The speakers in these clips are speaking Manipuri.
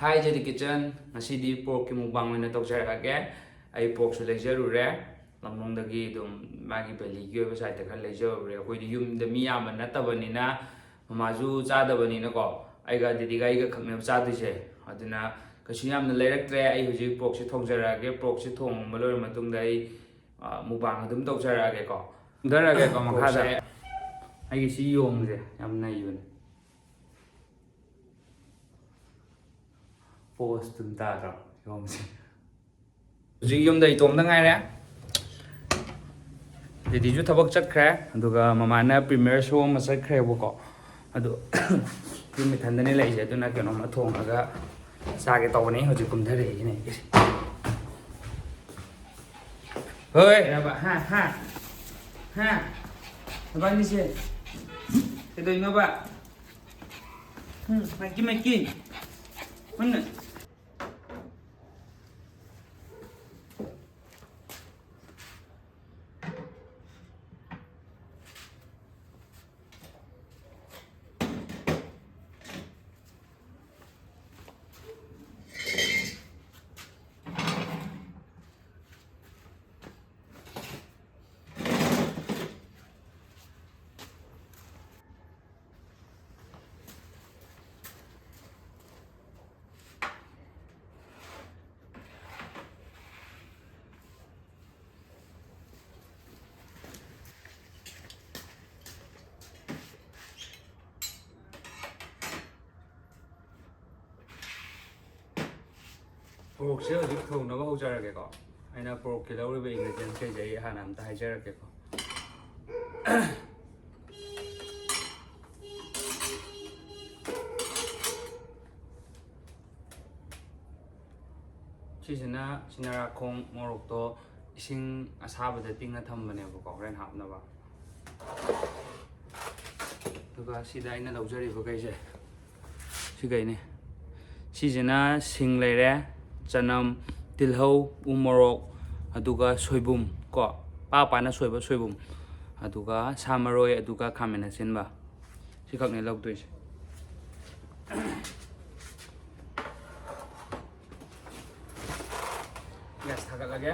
Hi Jadi Kitchen, ngasi pork mukbang oina tawjarage. Ai pork su lejarure. Lamlongdagi dum magi belly gi oba side ta khar lejarure. Akoi di yum da mi yam nattabanina mamazu chadabanina ko. Aiga didi ga aiga khakne chadise. Aduna kasu yamna leiraktre ai huji pork si thongjarage. Pork si thong malor matungda ai mukbang adum tawjarage ko. Darage ko makhada. Ai si yongje yamna yun. Post tum ta ro yom se ji yom dai tom da ngai re didi ju thabak chakkhre aduga mamana premier show ma chakkhre bo ko adu yu mi than dani lai je aduna keno ma thong aga sa ge tawni hoji kum thare ne hoi ba ha ba ni se te doi no ba maki mana pork se hoji thong na ba ho jarage ko aina pork ki lawri be ingredient ke jai hana am ta hai jarage ko chisina sinara khong morok to ising asaba da ting na thambane ba ko ren hapna ba tuga sida ina lawjari ba kai je sigai ne sijina sing leire chanam tilhau umorok aduga soibum ko pa na soiba soibum aduga samaroi aduga khamena sinba sikakne lawdoi gas thagat lage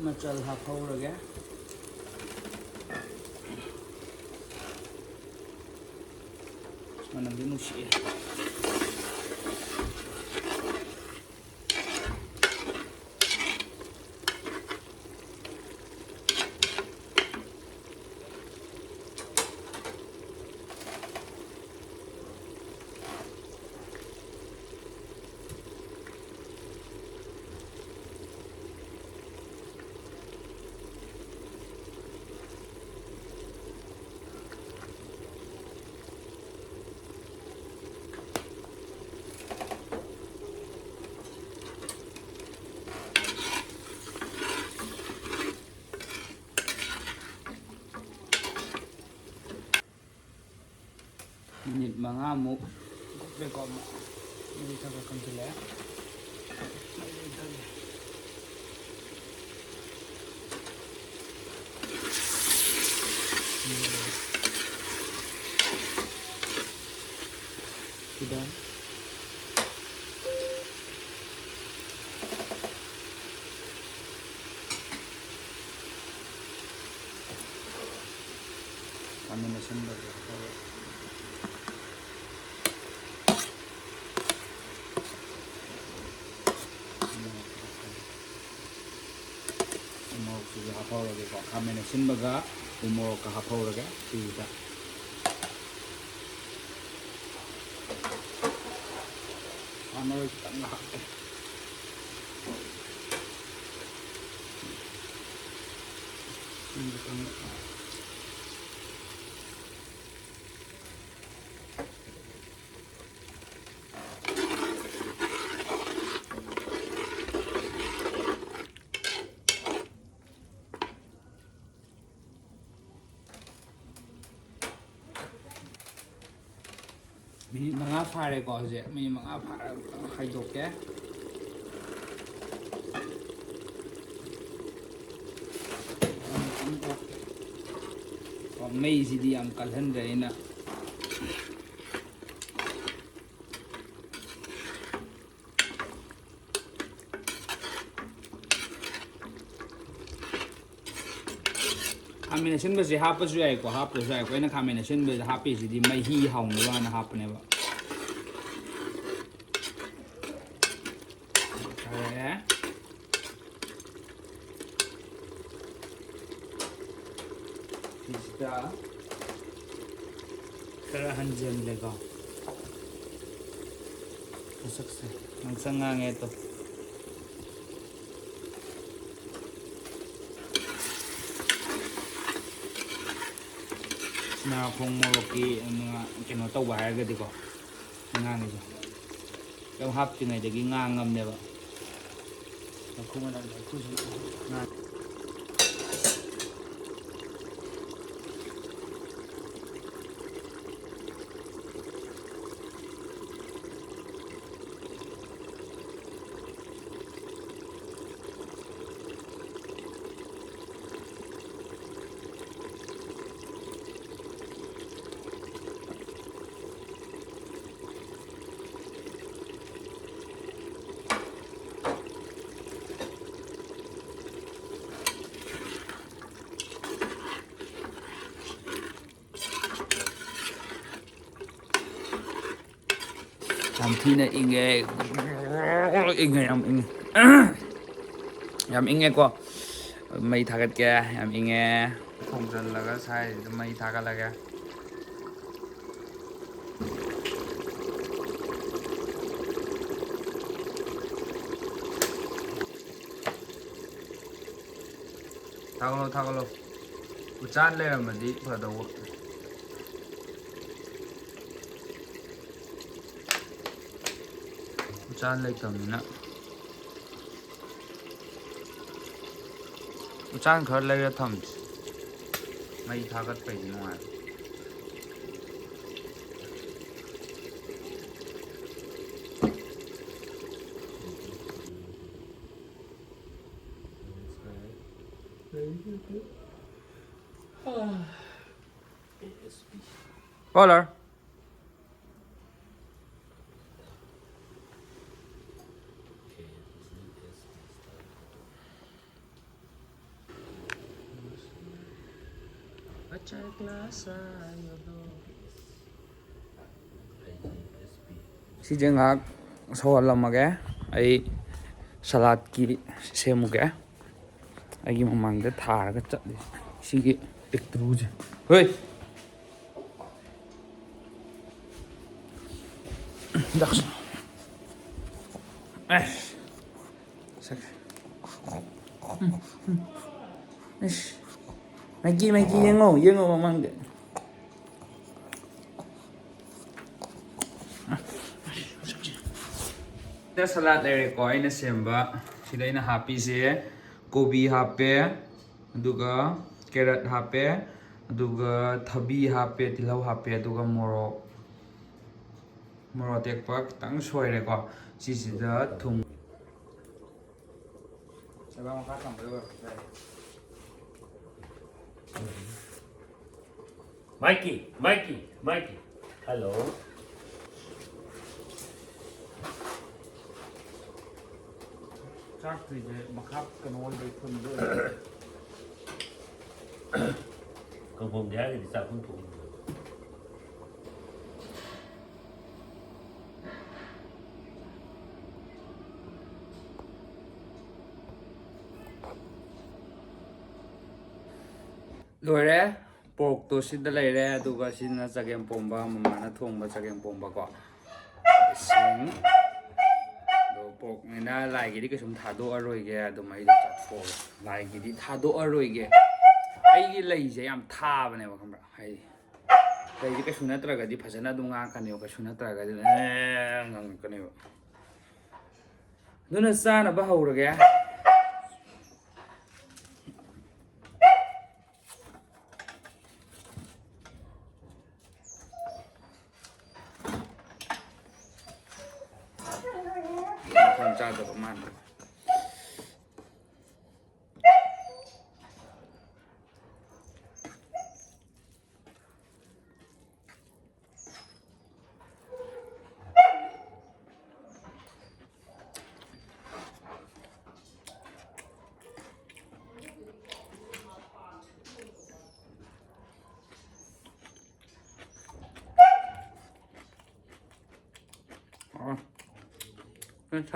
ꯃꯆꯜ ꯍꯥꯞꯍꯧꯔꯒꯦ ꯃꯅꯝꯗꯤ ꯅꯨꯡꯁꯤꯑꯦ minit 5 ꯀꯣꯛꯄꯦꯀꯣ ꯑꯃꯨꯛ ꯃꯩ ꯈꯔ ꯀꯟꯁꯤꯜꯂꯛꯑꯦ sida kami nasunod umorokꯁꯤꯁꯨ ꯍꯥꯞꯍꯧꯔꯒꯦꯀꯣ ꯈꯥꯃꯦꯟ ꯑꯁꯤꯟꯕꯒ ꯎꯃꯣꯔꯣꯛꯀ ꯍꯥꯞꯍꯧꯔꯒꯦ ꯁꯤꯁꯤꯗ ꯃꯔꯣꯏ ꯈꯤꯇꯪ ꯍꯥꯞꯀꯦ minit 5 ꯐꯥꯔꯦꯀꯣ ꯍꯧꯖꯤꯛ minit 5 ꯐꯥꯔꯒ ꯍꯩꯗꯣꯛꯀꯦ ꯃꯩꯁꯤꯗꯤ ꯌꯥꯝ ꯀꯜꯍꯟꯗ꯭ꯔꯦ ꯑꯩꯅ ꯈꯥꯃꯦꯟ ꯑꯁꯤꯟꯕꯁꯦ ꯍꯥꯞꯄꯁꯨ ꯌꯥꯏꯀꯣ ꯍꯥꯞꯇ꯭ꯔꯁꯨ ꯌꯥꯏꯀꯣ ꯑꯩꯅ ꯈꯥꯃꯦꯟ ꯑꯁꯤꯟꯕꯁꯦ ꯍꯥꯞꯄꯤꯁꯤꯗꯤ ꯃꯍꯤ ꯍꯥꯎꯅꯕꯅ ꯍꯥꯞꯄꯅꯦꯕ ꯐꯔꯦ ꯁꯤꯁꯤꯗ ꯈꯔ ꯍꯟꯖꯤꯜꯂꯦꯀꯣ ꯃꯁꯛꯁꯦ ꯉꯥꯡꯁꯪ ꯉꯥꯡꯉꯦ ꯇꯣ ꯃꯈꯣꯡ ꯃꯣꯔꯣꯛꯀꯤ ꯀꯩꯅꯣ ꯇꯧꯕ ꯍꯥꯏꯔꯒꯗꯤꯀꯣ ꯉꯥꯡꯉꯤꯁꯦ ꯀꯩꯝ ꯍꯥꯞꯇ꯭ꯔꯤꯉꯩꯗꯒꯤ ꯉꯥꯡꯉꯝꯅꯦꯕ ꯃꯈꯨ ꯃꯅꯝ ꯃꯩꯈꯨꯁꯨ ꯉꯥꯡ ꯌꯥꯝ ꯊꯤꯅ ꯏꯪꯉꯦ ꯏꯪꯉꯦ ꯌꯥꯝ ꯏꯪꯉꯦꯀꯣ ꯃꯩ ꯊꯥꯒꯠꯀꯦ ꯌꯥꯝ ꯏꯪꯉꯦ ꯊꯣꯡꯖꯜꯂꯒ ꯁꯥꯏꯁꯤꯗ ꯃꯩ ꯊꯥꯒꯠꯂꯒꯦ ꯊꯥꯒꯠꯂꯣ ꯊꯥꯒꯠꯂꯣ ꯎꯆꯥꯟ ꯂꯩꯔꯝꯃꯗꯤ ꯐꯗꯧꯕ ꯎꯆꯥꯟ ꯂꯩꯇꯕꯅꯤꯅ ꯎꯆꯥꯟ ꯈꯔ ꯂꯩꯔ ꯊꯝꯁꯤ ꯃꯩ ꯊꯥꯒꯠꯄꯩꯗꯤ ꯅꯨꯡꯉꯥꯏꯕ Caller. ꯁꯤꯁꯦ ꯉꯥꯏꯍꯥꯛ ꯁꯧꯍꯜꯂꯝꯃꯒꯦ ꯑꯩ ꯁꯂꯥꯠꯀꯤ ꯁꯦꯝꯃꯨꯒꯦ ꯑꯩꯒꯤ ꯃꯃꯥꯡꯗ ꯊꯥꯔꯒ ꯆꯠꯂꯤ ꯁꯤꯒꯤ ꯄꯤꯛꯇ꯭ꯔꯨꯁꯦ ꯍꯣꯏ ꯃꯥꯏꯀꯤ ꯌꯦꯡꯉꯣ ꯃꯃꯥꯡꯗ ꯁꯂꯥꯠ ꯂꯩꯔꯦꯀꯣ ꯑꯩꯅ ꯁꯦꯝꯕ ꯁꯤꯗ ꯑꯩꯅ ꯍꯥꯞꯄꯤꯁꯦ ꯀꯣꯕꯤ ꯍꯥꯞꯄꯦ ꯑꯗꯨꯒ ꯀꯦꯔꯠ ꯍꯥꯞꯄꯦ ꯑꯗꯨꯒ ꯊꯕꯤ ꯍꯥꯞꯄꯦ ꯇꯤꯜꯍꯧ ꯍꯥꯞꯄꯦ ꯑꯗꯨꯒ ꯃꯣꯔꯣꯛ ꯑꯇꯦꯛꯄ ꯈꯤꯇꯪ ꯁꯣꯏꯔꯦꯀꯣ ꯁꯤꯁꯤꯗ ꯊꯨꯝ Mikey, hello. ꯆꯥꯛꯇ꯭ꯔꯤꯁꯦ ꯃꯈꯥ ꯀꯩꯅꯣ ꯑꯣꯏꯕꯩ ꯐꯨꯟꯗ Confirm dia di sa pun pun. ꯂꯣꯏꯔꯦ ꯄꯣꯔꯛꯇꯣ ꯁꯤꯗ ꯂꯩꯔꯦ ꯑꯗꯨꯒ ꯁꯤꯅ ꯆꯒꯦꯝ ꯄꯣꯝꯕ ꯃꯃꯥꯅ ꯊꯣꯡꯕ ꯆꯒꯦꯝ ꯄꯣꯝꯕꯀꯣ ꯏꯁꯤꯡ ꯑꯗꯣ ꯄꯣꯔꯛꯅꯤꯅ ꯂꯥꯏꯒꯤꯗꯤ ꯀꯩꯁꯨꯝ ꯊꯥꯗꯣꯛꯑꯔꯣꯏꯒꯦ ꯑꯗꯨꯝ ꯑꯩꯗꯣ ꯆꯥꯊꯣꯛꯑꯒꯦ ꯂꯥꯏꯒꯤꯗꯤ ꯊꯥꯗꯣꯛꯑꯔꯣꯏꯒꯦ ꯑꯩꯒꯤ ꯂꯩꯁꯦ ꯌꯥꯝ ꯊꯥꯕꯅꯦꯕ ꯈꯪꯕ꯭ꯔꯥ ꯍꯥꯏꯗꯤ ꯂꯩꯁꯦ ꯀꯩꯁꯨ ꯅꯠꯇ꯭ꯔꯒꯗꯤ ꯐꯖꯅ ꯑꯗꯨꯝ ꯉꯥꯡꯉꯛꯀꯅꯦꯕ ꯀꯩꯁꯨ ꯅꯠꯇ꯭ꯔꯒꯗꯤ ꯉꯥꯡꯉꯛꯀꯅꯦꯕ ꯑꯗꯨꯅ ꯆꯥꯅꯕ ꯍꯧꯔꯒꯦ ꯆꯥꯗꯕ ꯃꯥꯟꯕ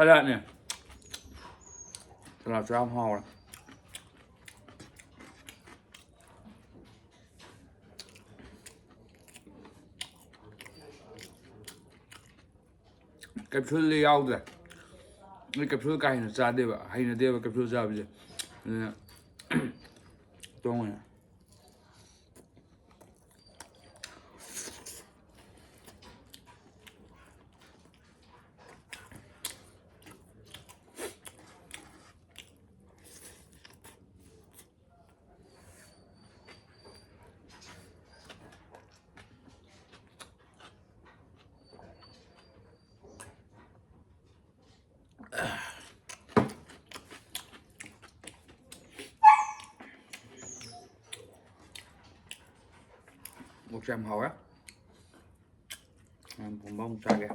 ꯁꯂꯥꯠꯅꯦ ꯁꯂꯥꯠꯁꯨ ꯌꯥꯝ ꯍꯥꯎꯔꯦ ꯀꯦꯞꯁꯨꯜꯗꯤ ꯌꯥꯎꯗ꯭ꯔꯦ ꯑꯩ ꯀꯦꯞꯁꯨꯜ ꯀꯥ ꯍꯦꯟꯅ ꯆꯥꯗꯦꯕ ꯍꯩꯅꯗꯦꯕ ꯀꯦꯞꯁꯨꯜ ꯆꯥꯕꯁꯦ ꯑꯗꯨꯅ ꯇꯣꯡꯉꯦ 목살 좀 하고요. 봄밤 짜게.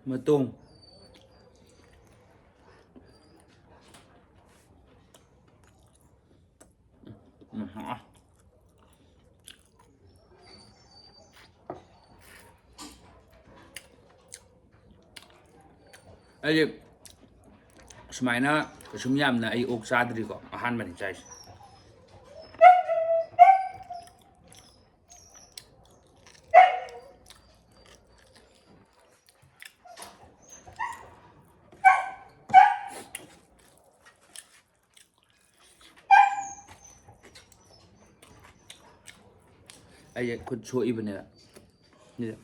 Matung. ꯑꯩ ꯁꯨꯃꯥꯏꯅ ꯀꯩꯁꯨꯝ ꯌꯥꯝꯅ ꯑꯩ ꯑꯣꯛ ꯆꯥꯗ꯭ꯔꯤꯀꯣ ꯑꯍꯥꯟꯕꯅꯤ ꯆꯥꯏꯁꯦ ꯑꯩꯁꯦ ꯈꯨꯠ ꯁꯣꯛꯏꯕꯅꯦꯕ ꯁꯤꯗ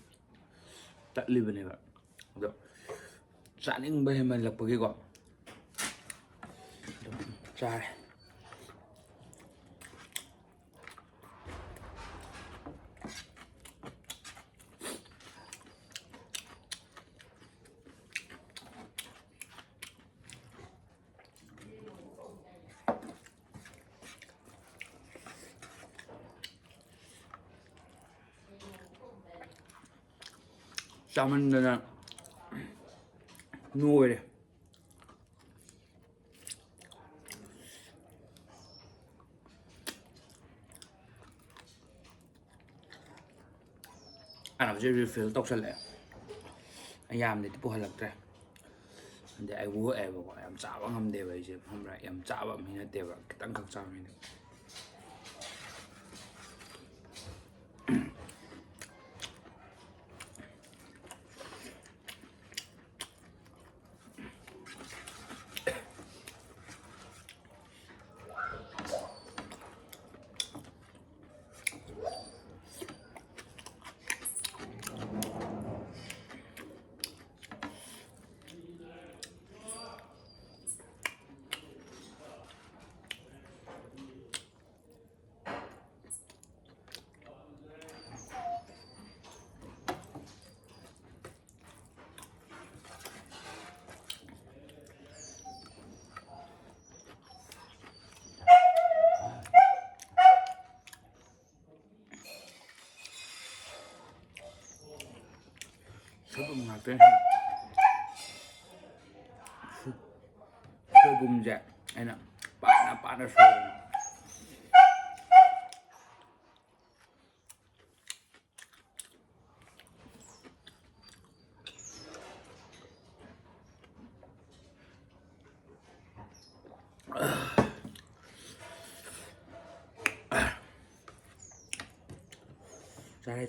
ꯇꯠꯂꯤꯕꯅꯦꯕ ꯑꯗꯣ ꯆꯥꯅꯤꯡꯕ ꯍꯦꯟꯃꯜꯂꯛꯄꯒꯤꯀꯣ ꯑꯗꯨꯝ ꯆꯥꯔꯦ ꯆꯥꯃꯟꯗꯅ ꯅꯣꯏꯔꯦ ꯑꯩꯅ ꯍꯧꯖꯤꯛ ꯔꯤꯐꯤꯜ ꯇꯧꯁꯜꯂꯛꯑꯦ ꯑꯩ ꯌꯥꯝꯅꯗꯤ ꯄꯨꯍꯜꯂꯛꯇ꯭ꯔꯦ ꯑꯗꯩ ꯑꯩ ꯋꯣꯛꯑꯦꯕꯀꯣ ꯌꯥꯝ ꯆꯥꯕ ꯉꯝꯗꯦꯕ ꯑꯩꯁꯦ ꯈꯪꯕ꯭ꯔꯥ ꯌꯥꯝ ꯆꯥꯕ ꯃꯤ ꯅꯠꯇꯦꯕ ꯈꯤꯇꯪꯈꯛ ꯆꯥꯕ ꯃꯤꯅꯦ ꯁꯣꯏꯕꯨꯝ ꯉꯥꯛꯇꯅꯦ ꯁꯣꯏꯕꯨꯝꯁꯦ ꯑꯩꯅ ꯄꯥꯅ ꯁꯣꯏꯕꯅꯦ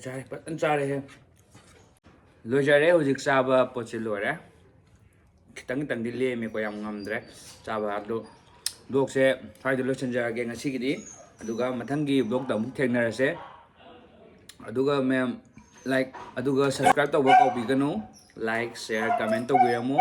ꯆꯥꯔꯦ ꯐꯖꯅ ꯆꯥꯔꯦꯍꯦ ꯂꯣꯏꯖꯔꯦ ꯍꯧꯖꯤꯛ ꯆꯥꯕ ꯄꯣꯠꯁꯤ ꯂꯣꯏꯔꯦ ꯈꯤꯇꯪꯗꯤ ꯂꯦꯝꯃꯦꯀꯣ ꯌꯥꯝ ꯉꯝꯗ꯭ꯔꯦ ꯆꯥꯕ ꯑꯗꯣ ꯕ꯭ꯂꯣꯛꯁꯦ ꯁ꯭ꯋꯥꯏꯗ ꯂꯣꯏꯁꯤꯟꯖꯔꯒꯦ ꯉꯁꯤꯒꯤꯗꯤ ꯑꯗꯨꯒ ꯃꯊꯪꯒꯤ ꯕ꯭ꯂꯣꯛꯇ ꯑꯃꯨꯛ ꯊꯦꯡꯅꯔꯁꯦ ꯑꯗꯨꯒ ꯃꯌꯥꯝ ꯂꯥꯏꯛ ꯑꯗꯨꯒ ꯁꯕꯁꯀ꯭ꯔꯥꯏꯕ ꯇꯧꯕ ꯀꯥꯎꯕꯤꯒꯅꯨ ꯂꯥꯏꯛ ꯁꯤꯌꯔ ꯀꯃꯦꯟ ꯇꯧꯕꯤꯔꯝꯃꯨ